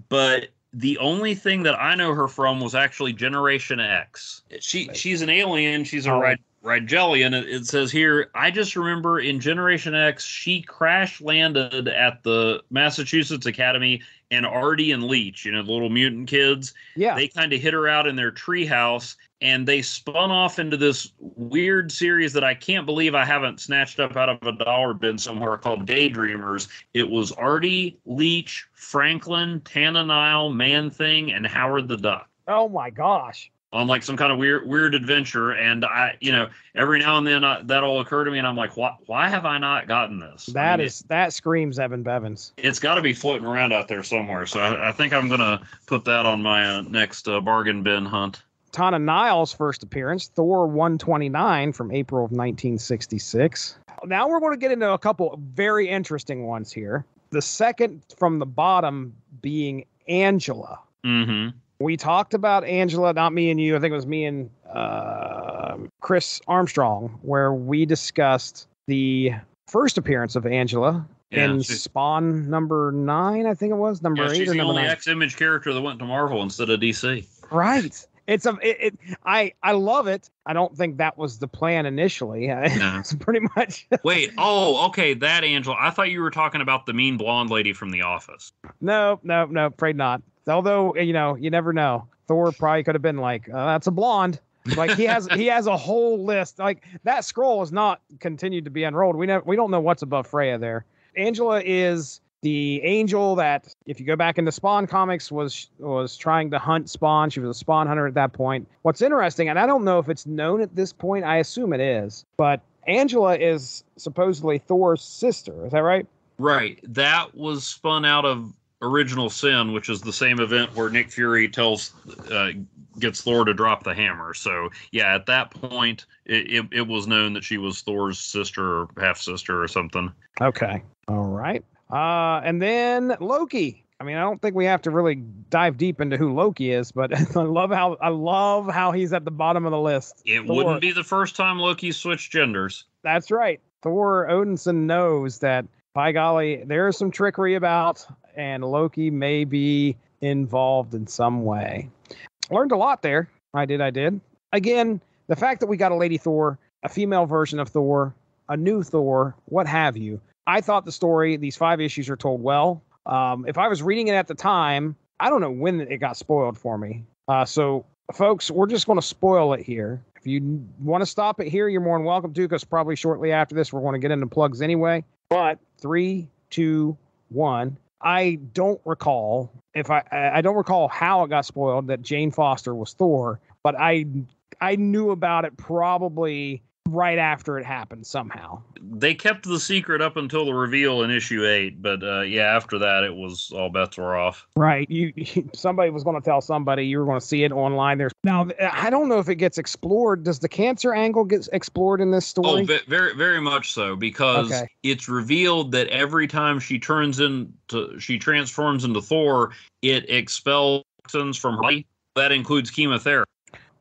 But the only thing that I know her from was actually Generation X. She's an alien. She's a Rigelian. It says here, I just remember in Generation X, she crash landed at the Massachusetts Academy, and Artie and Leech, the little mutant kids, they kind of hit her out in their treehouse, and they spun off into this weird series that I can't believe I haven't snatched up out of a dollar bin somewhere called Daydreamers. It was Artie, Leech, Franklin, Tana Nile, Man-Thing, and Howard the Duck. Oh my gosh. On like some kind of weird adventure. And I, every now and then that'll occur to me and I'm like, why have I not gotten this? That screams Evan Bevins. It's got to be floating around out there somewhere. So I think I'm going to put that on my next bargain bin hunt. Tana Nile's first appearance, Thor 129 from April of 1966. Now we're going to get into a couple of very interesting ones here. The second from the bottom being Angela. Mm-hmm. We talked about Angela, not me and you. I think it was me and Chris Armstrong, where we discussed the first appearance of Angela in Spawn number 9, I think it was, number 8 she's or the number only 9. X-Image character that went to Marvel instead of DC. Right. I love it. I don't think that was the plan initially. No. It's pretty much. Wait. Oh, okay. That Angela. I thought you were talking about the mean blonde lady from The Office. No. Afraid not. Although, you never know. Thor probably could have been like, that's a blonde. Like he has a whole list. Like that scroll is not continued to be unrolled. We don't know what's above Freya there. Angela is the angel that, if you go back into Spawn comics, was trying to hunt Spawn. She was a Spawn hunter at that point. What's interesting, and I don't know if it's known at this point, I assume it is, but Angela is supposedly Thor's sister. Is that right? Right. That was spun out of Original Sin, which is the same event where Nick Fury gets Thor to drop the hammer. So yeah, at that point, it was known that she was Thor's sister or half sister or something. Okay. All right. And then Loki. I mean, I don't think we have to really dive deep into who Loki is, but I love how he's at the bottom of the list. It wouldn't be the first time Loki switched genders. That's right. Thor Odinson knows that, by golly, there is some trickery about, and Loki may be involved in some way. Learned a lot there. I did. Again, the fact that we got a Lady Thor, a female version of Thor, a new Thor, what have you. I thought the story, these 5 issues are told well. If I was reading it at the time, I don't know when it got spoiled for me. So, folks, we're just going to spoil it here. If you want to stop it here, you're more than welcome to, because probably shortly after this, we're going to get into plugs anyway. But 3, 2, 1. I don't recall I don't recall how it got spoiled that Jane Foster was Thor, but I knew about it probably right after it happened somehow. They kept the secret up until the reveal in issue 8, but after that it was all bets were off. Right. Somebody was going to tell somebody, you were going to see it online. Now, I don't know if it gets explored. Does the cancer angle get explored in this story? Oh, very, very much so, because it's revealed that every time she transforms into Thor, it expels toxins from her body. That includes chemotherapy,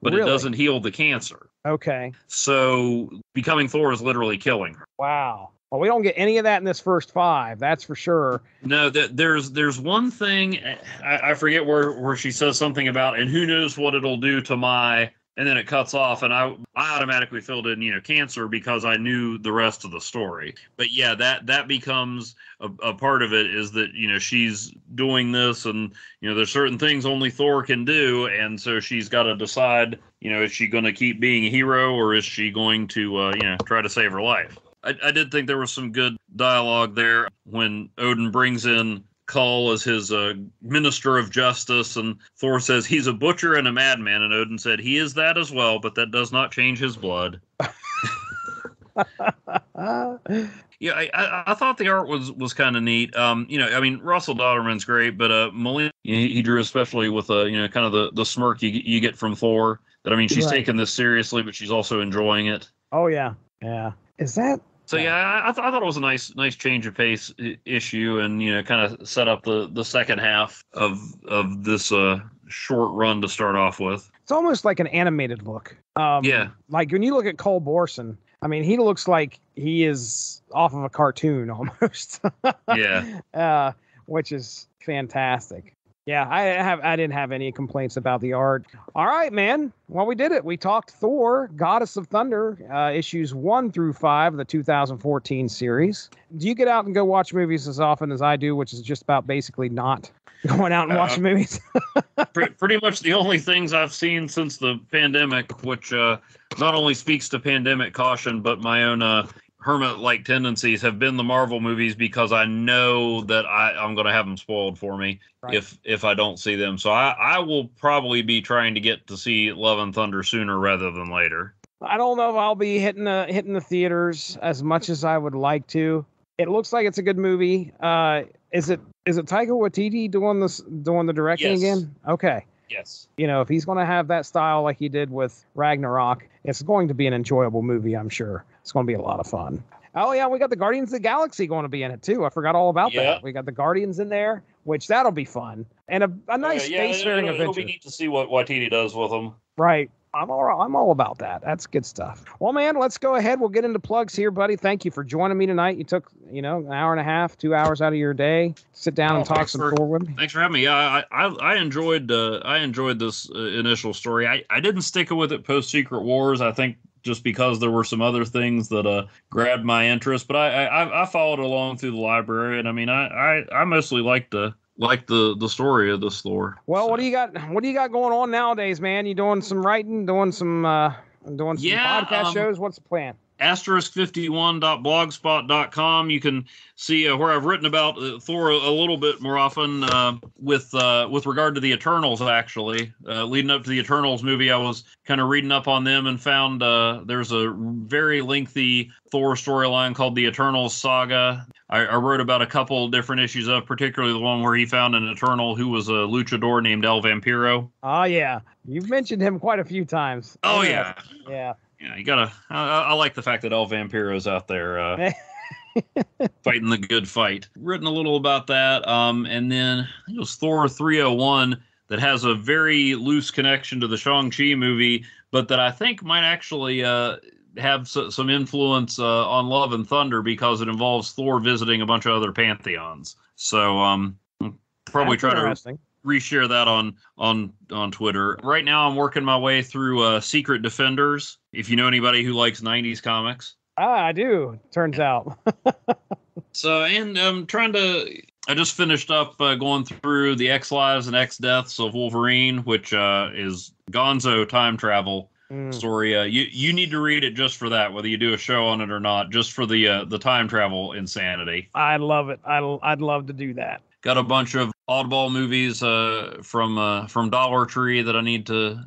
but It doesn't heal the cancer. Okay. So becoming Thor is literally killing her. Wow. Well, we don't get any of that in this first 5. That's for sure. No, there's one thing. I forget where she says something about, and who knows what it'll do to my, and then it cuts off, and I automatically filled in, cancer, because I knew the rest of the story. But yeah, that becomes a part of it, is that, she's doing this, and, there's certain things only Thor can do. And so she's got to decide, is she going to keep being a hero, or is she going to, try to save her life? I did think there was some good dialogue there when Odin brings in Kull as his minister of justice, and Thor says he's a butcher and a madman, and Odin said he is that as well, but that does not change his blood. Yeah, I thought the art was kind of neat. Russell Dodderman's great, but Malekith, he drew especially with kind of the smirk you get from Thor. That she's taking this seriously, but she's also enjoying it. Oh yeah. Is that? So yeah, I thought it was a nice change of pace issue, and kind of set up the second half of this short run to start off with. It's almost like an animated look. Like when you look at Cole Borson, he looks like he is off of a cartoon almost. Yeah. Which is fantastic. Yeah, I didn't have any complaints about the art. All right, man. Well, we did it. We talked Thor, Goddess of Thunder, issues 1 through 5 of the 2014 series. Do you get out and go watch movies as often as I do, which is just about basically not? going out and watching movies. Pretty much the only things I've seen since the pandemic, which not only speaks to pandemic caution, but my own hermit-like tendencies, have been the Marvel movies, because I know that I'm going to have them spoiled for me if I don't see them. So I will probably be trying to get to see Love and Thunder sooner rather than later. I don't know if I'll be hitting the theaters as much as I would like to. It looks like it's a good movie. Is it Taika Waititi doing the directing again? Okay. Yes. If he's going to have that style like he did with Ragnarok, it's going to be an enjoyable movie, I'm sure. It's going to be a lot of fun. Oh, yeah, we got the Guardians of the Galaxy going to be in it, too. I forgot all about that. We got the Guardians in there, which that'll be fun. And a nice spacefaring adventure. It'll be neat to see what Waititi does with them. Right. I'm all about that. That's good stuff. Well, man, let's go ahead. We'll get into plugs here, buddy. Thank you for joining me tonight. You took, an hour and a half, 2 hours out of your day, sit down and talk some Thor with me. Thanks for having me. Yeah, I enjoyed this initial story. I didn't stick with it post Secret Wars. I think just because there were some other things that grabbed my interest, but I followed along through the library, and I mean I mostly liked the story of this Thor. Well, so. What do you got going on nowadays, man? You doing some writing, doing some podcast shows? What's the plan? *51.blogspot.com. You can see where I've written about Thor a little bit more often with regard to the Eternals, actually. Leading up to the Eternals movie, I was kind of reading up on them and found there's a very lengthy Thor storyline called the Eternals Saga. I wrote about a couple different issues of, particularly the one where he found an Eternal who was a luchador named El Vampiro. Oh, yeah. You've mentioned him quite a few times. Oh, yeah. Yeah. Yeah, you gotta. I like the fact that El Vampiro's out there fighting the good fight. Written a little about that, and then I think it was Thor 301 that has a very loose connection to the Shang-Chi movie, but that I think might actually have some influence on Love and Thunder, because it involves Thor visiting a bunch of other pantheons. So probably try to reshare that on Twitter. Right now I'm working my way through Secret Defenders, if you know anybody who likes 90s comics. I do, turns out. So, and I just finished up going through the X Lives and X Deaths of Wolverine, which is Gonzo time travel story. You need to read it just for that, whether you do a show on it or not, just for the time travel insanity. I love it. I'd love to do that. Got a bunch of oddball movies from Dollar Tree that I need to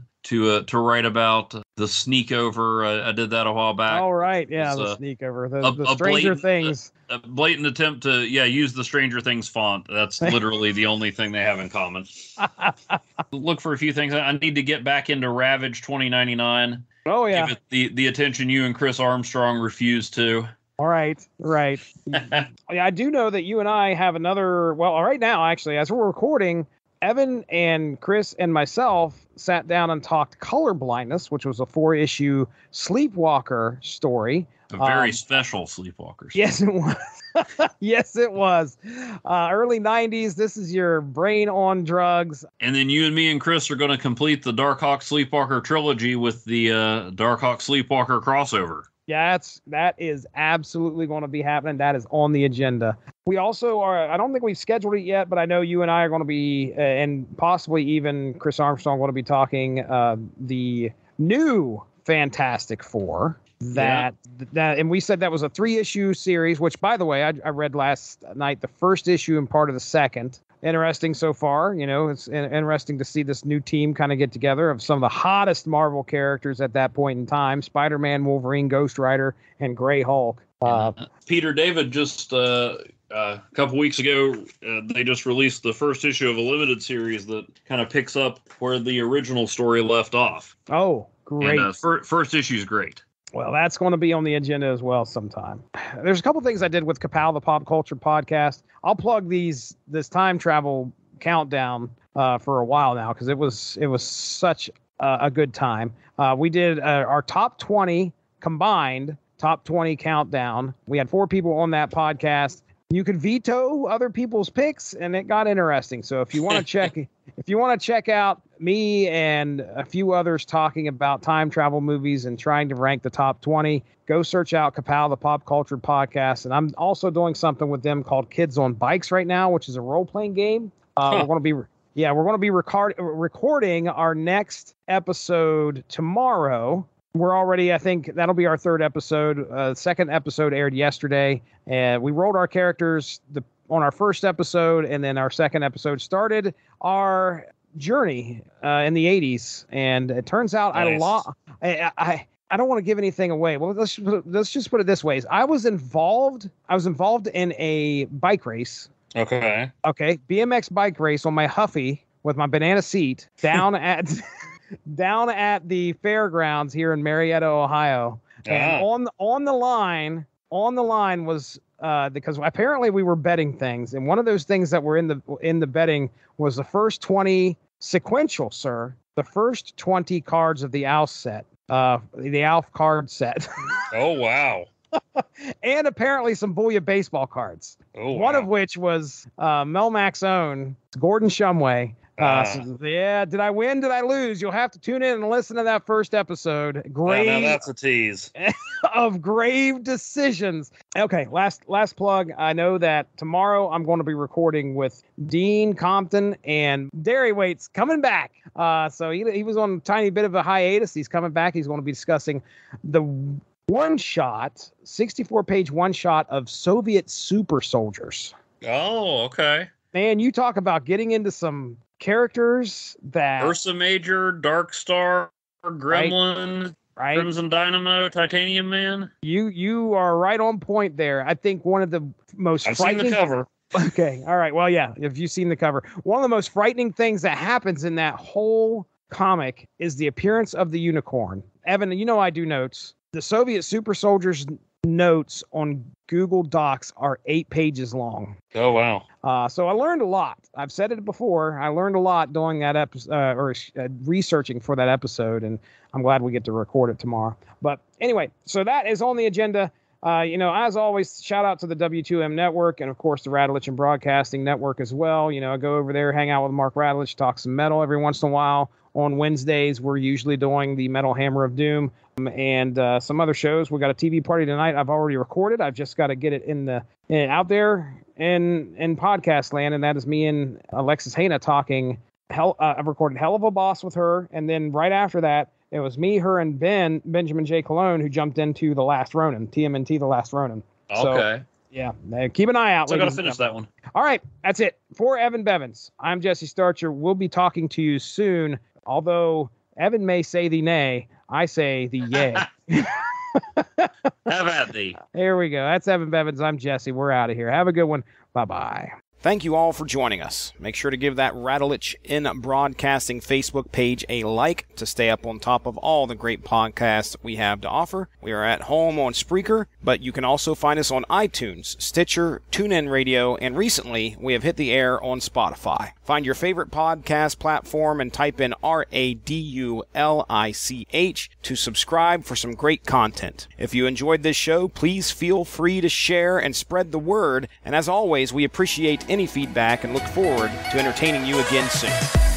write about. The Sneak Over, I did that a while back. All right, yeah, the Sneak Over, the Stranger Things. A blatant attempt to use the Stranger Things font. That's literally the only thing they have in common. Look for a few things. I need to get back into Ravage 2099. Oh yeah, give it the attention you and Chris Armstrong refused to. All right. Yeah, I do know that you and I have another. Well, right now, actually, as we're recording, Evan and Chris and myself sat down and talked Color Blindness, which was a 4-issue Sleepwalker story. A very special Sleepwalker story. Yes, it was. Yes, it was. Early 90s. This is your brain on drugs. And then you and me and Chris are going to complete the Darkhawk Sleepwalker trilogy with the Darkhawk Sleepwalker crossover. Yeah, that is absolutely going to be happening. That is on the agenda. We also are, I don't think we've scheduled it yet, but I know you and I are going to be, and possibly even Chris Armstrong, going to be talking the new Fantastic Four. That and we said that was a 3-issue series, which, by the way, I read last night the first issue and part of the second. Interesting so far. It's interesting to see this new team kind of get together of some of the hottest Marvel characters at that point in time: Spider-Man, Wolverine, Ghost Rider, and Grey Hulk. Peter David just a couple weeks ago, they just released the first issue of a limited series that kind of picks up where the original story left off. Oh, great! And, first issue is great. Well, that's going to be on the agenda as well sometime. There's a couple things I did with Kapow, the Pop Culture Podcast. I'll plug this time travel countdown for a while now, because it was such a good time. We did our top 20 combined top 20 countdown. We had 4 people on that podcast. You could veto other people's picks, and it got interesting. So if you want to check out me and a few others talking about time travel movies and trying to rank the top 20, go search out Kapow, the Pop Culture Podcast. And I'm also doing something with them called Kids on Bikes right now, which is a role-playing game We're going to be recording our next episode tomorrow. We're already, I think that'll be our third episode. Second episode aired yesterday, and we rolled our characters on our first episode, and then our second episode started our journey in the 80s. And it turns out Nice. I don't want to give anything away. Well, let's just put it this way: I was involved in a bike race. Okay. Okay, BMX bike race on my Huffy with my banana seat down at the fairgrounds here in Marietta, Ohio. And on the line was because apparently we were betting things, and one of those things that were in the betting was the first 20 sequential, sir. The first 20 cards of the ALF set. The ALF card set. Oh, wow. And apparently some Booyah baseball cards. Oh, One wow. of which was Melmac's own Gordon Shumway. Did I win? Did I lose? You'll have to tune in and listen to that first episode. Now that's a tease. Of grave decisions. Okay, last plug. I know that tomorrow I'm going to be recording with Dean Compton and Derry Waits coming back. So he was on a tiny bit of a hiatus. He's coming back. He's going to be discussing the 64-page one-shot of Soviet super soldiers. Oh, okay. Man, you talk about getting into some characters that Ursa Major, Dark Star, Gremlin, right? Crimson Dynamo, Titanium Man. You are right on point there. I think one of the most I've seen the cover. Okay, all right. Well, yeah, if you've seen the cover, one of the most frightening things that happens in that whole comic is the appearance of the unicorn. Evan, you know I do notes. The Soviet super soldiers notes on Google Docs are 8 pages long. Oh, wow. So I learned a lot. I've said it before. I learned a lot doing that episode, researching for that episode, and I'm glad we get to record it tomorrow. But anyway, so that is on the agenda. As always, shout out to the W2M Network and, of course, the Radulich and Broadcasting Network as well. I go over there, hang out with Mark Radulich, talk some metal every once in a while. On Wednesdays, we're usually doing the Metal Hammer of Doom and some other shows. We got a TV party tonight. I've already recorded. I've just got to get it out there in podcast land, and that is me and Alexis Hana talking. I've recorded Hell of a Boss with her, and then right after that, it was me, her, and Benjamin J. Cologne, who jumped into The Last Ronin, TMNT The Last Ronin. Okay. So, yeah, keep an eye out. So I got to finish that one. All right, that's it. For Evan Bevins, I'm Jesse Starcher. We'll be talking to you soon. Although Evan may say the nay, I say the yay. Have at thee. There we go. That's Evan Bevins. I'm Jesse. We're out of here. Have a good one. Bye-bye. Thank you all for joining us. Make sure to give that Radulich in Broadcasting Facebook page a like to stay up on top of all the great podcasts we have to offer. We are at home on Spreaker, but you can also find us on iTunes, Stitcher, TuneIn Radio, and recently we have hit the air on Spotify. Find your favorite podcast platform and type in RADULICH to subscribe for some great content. If you enjoyed this show, please feel free to share and spread the word, and as always, we appreciate any feedback and look forward to entertaining you again soon.